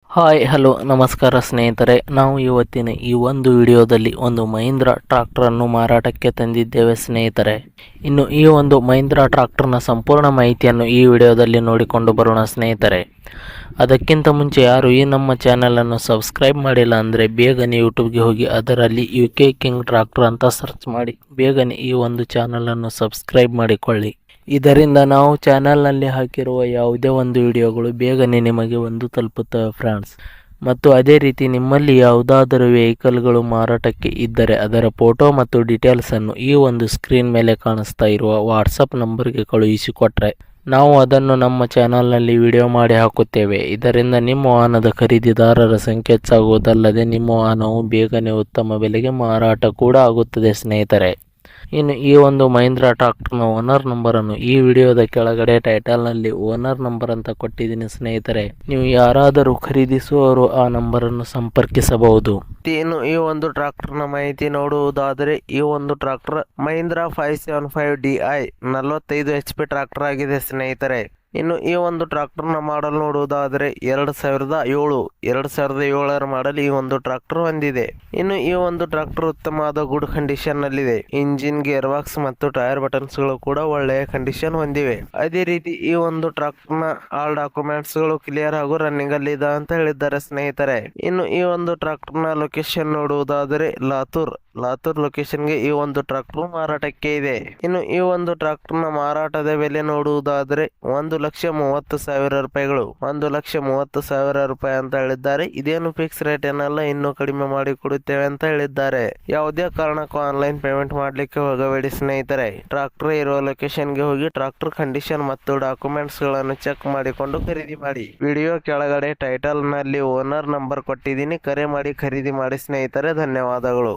Hi hello ನಮಸ್ಕಾರ ಸ್ನೇಹಿತರೆ, ನಾವು ಇವತ್ತಿನ ಈ ಒಂದು ವಿಡಿಯೋದಲ್ಲಿ ಒಂದು ಮಹೀಂದ್ರ ಟ್ರಾಕ್ಟರನ್ನು ಮಾರಾಟಕ್ಕೆ ತಂದಿದ್ದೇವೆ ಸ್ನೇಹಿತರೆ. ಇನ್ನು ಈ ಒಂದು ಮಹೀಂದ್ರ ಟ್ರಾಕ್ಟರ್ನ ಸಂಪೂರ್ಣ ಮಾಹಿತಿಯನ್ನು ಈ ವಿಡಿಯೋದಲ್ಲಿ ನೋಡಿಕೊಂಡು ಬರೋಣ ಸ್ನೇಹಿತರೆ. ಅದಕ್ಕಿಂತ ಮುಂಚೆ ಯಾರು ಈ ನಮ್ಮ ಚಾನಲನ್ನು ಸಬ್ಸ್ಕ್ರೈಬ್ ಮಾಡಿಲ್ಲ ಅಂದರೆ ಬೇಗನೆ ಯೂಟ್ಯೂಬ್ಗೆ ಹೋಗಿ ಅದರಲ್ಲಿ UK ಕಿಂಗ್ ಟ್ರಾಕ್ಟರ್ ಅಂತ ಸರ್ಚ್ ಮಾಡಿ ಬೇಗನೆ ಈ ಒಂದು ಚಾನಲನ್ನು ಸಬ್ಸ್ಕ್ರೈಬ್ ಮಾಡಿಕೊಳ್ಳಿ. ಇದರಿಂದ ನಾವು ಚಾನಲ್ನಲ್ಲಿ ಹಾಕಿರುವ ಯಾವುದೇ ಒಂದು ವಿಡಿಯೋಗಳು ಬೇಗನೆ ನಿಮಗೆ ತಲುಪುತ್ತವೆ ಫ್ರೆಂಡ್ಸ್. ಮತ್ತು ಅದೇ ರೀತಿ ನಿಮ್ಮಲ್ಲಿ ಯಾವುದಾದರೂ ವೆಹಿಕಲ್ಗಳು ಮಾರಾಟಕ್ಕೆ ಇದ್ದರೆ ಅದರ ಫೋಟೋ ಮತ್ತು ಡೀಟೇಲ್ಸನ್ನು ಈ ಒಂದು ಸ್ಕ್ರೀನ್ ಮೇಲೆ ಕಾಣಿಸ್ತಾ ಇರುವ ವಾಟ್ಸಪ್ ನಂಬರ್ಗೆ ಕಳುಹಿಸಿಕೊಟ್ರೆ ನಾವು ಅದನ್ನು ನಮ್ಮ ಚಾನಲ್ನಲ್ಲಿ ವಿಡಿಯೋ ಮಾಡಿ ಹಾಕುತ್ತೇವೆ. ಇದರಿಂದ ನಿಮ್ಮ ವಾಹನದ ಖರೀದಿದಾರರ ಸಂಖ್ಯೆ ಹೆಚ್ಚಾಗುವುದಲ್ಲದೆ ನಿಮ್ಮ ವಾಹನವು ಬೇಗನೆ ಉತ್ತಮ ಬೆಲೆಗೆ ಮಾರಾಟ ಕೂಡ ಆಗುತ್ತದೆ ಸ್ನೇಹಿತರೆ. ಇನ್ನು ಈ ಒಂದು ಮಹೀಂದ್ರ ಟ್ರಾಕ್ಟರ್ನ ಓನರ್ ನಂಬರನ್ನು ಈ ವಿಡಿಯೋದ ಕೆಳಗಡೆ ಟೈಟಲ್ನಲ್ಲಿ ಓನರ್ ನಂಬರ್ ಅಂತ ಕೊಟ್ಟಿದ್ದೀನಿ ಸ್ನೇಹಿತರೆ. ನೀವು ಯಾರಾದರೂ ಖರೀದಿಸುವವರು ಆ ನಂಬರನ್ನು ಸಂಪರ್ಕಿಸಬಹುದು. ಇನ್ನು ಈ ಒಂದು ಟ್ರಾಕ್ಟರ್ನ ಮಾಹಿತಿ ನೋಡುವುದಾದರೆ ಈ ಒಂದು tractor Mahindra 575DI 45 HP tractor ಆಗಿದೆ ಸ್ನೇಹಿತರೆ. ಇನ್ನು ಈ ಒಂದು ಟ್ರಾಕ್ಟರ್ನ ಮಾಡಲ್ ನೋಡುವುದಾದರೆ 2007 ಮಾಡಲ್ ಈ ಒಂದು ಟ್ರಾಕ್ಟರ್ ಹೊಂದಿದೆ. ಇನ್ನು ಈ ಒಂದು ಟ್ರಾಕ್ಟರ್ ಉತ್ತಮವಾದ ಗುಡ್ ಕಂಡೀಷನ್ ನಲ್ಲಿದೆ. ಇಂಜಿನ್, ಗೇರ್ ಬಾಕ್ಸ್ ಮತ್ತು ಟೈರ್ ಬಟನ್ಸ್ ಗಳು ಕೂಡ ಒಳ್ಳೆಯ ಕಂಡೀಷನ್ ಹೊಂದಿವೆ. ಅದೇ ರೀತಿ ಈ ಒಂದು ಟ್ರಾಕ್ಟರ್ನ ಆಲ್ ಡಾಕ್ಯುಮೆಂಟ್ಸ್ ಗಳು ಕ್ಲಿಯರ್ ಹಾಗೂ ರನ್ನಿಂಗ್ ಅಲ್ಲಿ ಇದೆ ಅಂತ ಹೇಳಿದ್ದಾರೆ ಸ್ನೇಹಿತರೆ. ಇನ್ನು ಈ ಒಂದು ಟ್ರಾಕ್ಟರ್ನ ಲೊಕೇಶನ್ ನೋಡುವುದಾದರೆ ಲಾತೂರ್ ಲೊಕೇಶನ್ಗೆ ಈ ಒಂದು ಟ್ರಾಕ್ಟರ್ ಮಾರಾಟಕ್ಕೆ ಇದೆ. ಇನ್ನು ಈ ಒಂದು ಟ್ರಾಕ್ಟರ್ನ ಮಾರಾಟದ ಬೆಲೆ ನೋಡುವುದಾದರೆ 1,30,000 ರೂಪಾಯಿಗಳು, 1,30,000 ರೂಪಾಯಿ ಅಂತ ಹೇಳಿದ್ದಾರೆ. ಇದೇನು ಫಿಕ್ಸ್ ರೇಟ್ ಏನಲ್ಲ, ಇನ್ನೂ ಕಡಿಮೆ ಮಾಡಿ ಕೊಡುತ್ತೇವೆ ಅಂತ ಹೇಳಿದ್ದಾರೆ. ಯಾವುದೇ ಕಾರಣಕ್ಕೂ ಆನ್ಲೈನ್ ಪೇಮೆಂಟ್ ಮಾಡ್ಲಿಕ್ಕೆ ಹೋಗಬೇಡಿ ಸ್ನೇಹಿತರೆ. ಟ್ರಾಕ್ಟರ್ ಇರುವ ಲೊಕೇಶನ್ಗೆ ಹೋಗಿ ಟ್ರಾಕ್ಟರ್ ಕಂಡೀಷನ್ ಮತ್ತು ಡಾಕ್ಯುಮೆಂಟ್ಸ್ ಗಳನ್ನು ಚೆಕ್ ಮಾಡಿಕೊಂಡು ಖರೀದಿ ಮಾಡಿ. ವಿಡಿಯೋ ಕೆಳಗಡೆ ಟೈಟಲ್ ನಲ್ಲಿ ಓನರ್ ನಂಬರ್ ಕೊಟ್ಟಿದ್ದೀನಿ, ಕರೆ ಮಾಡಿ ಖರೀದಿ ಮಾಡಿ ಸ್ನೇಹಿತರೆ. ಧನ್ಯವಾದಗಳು.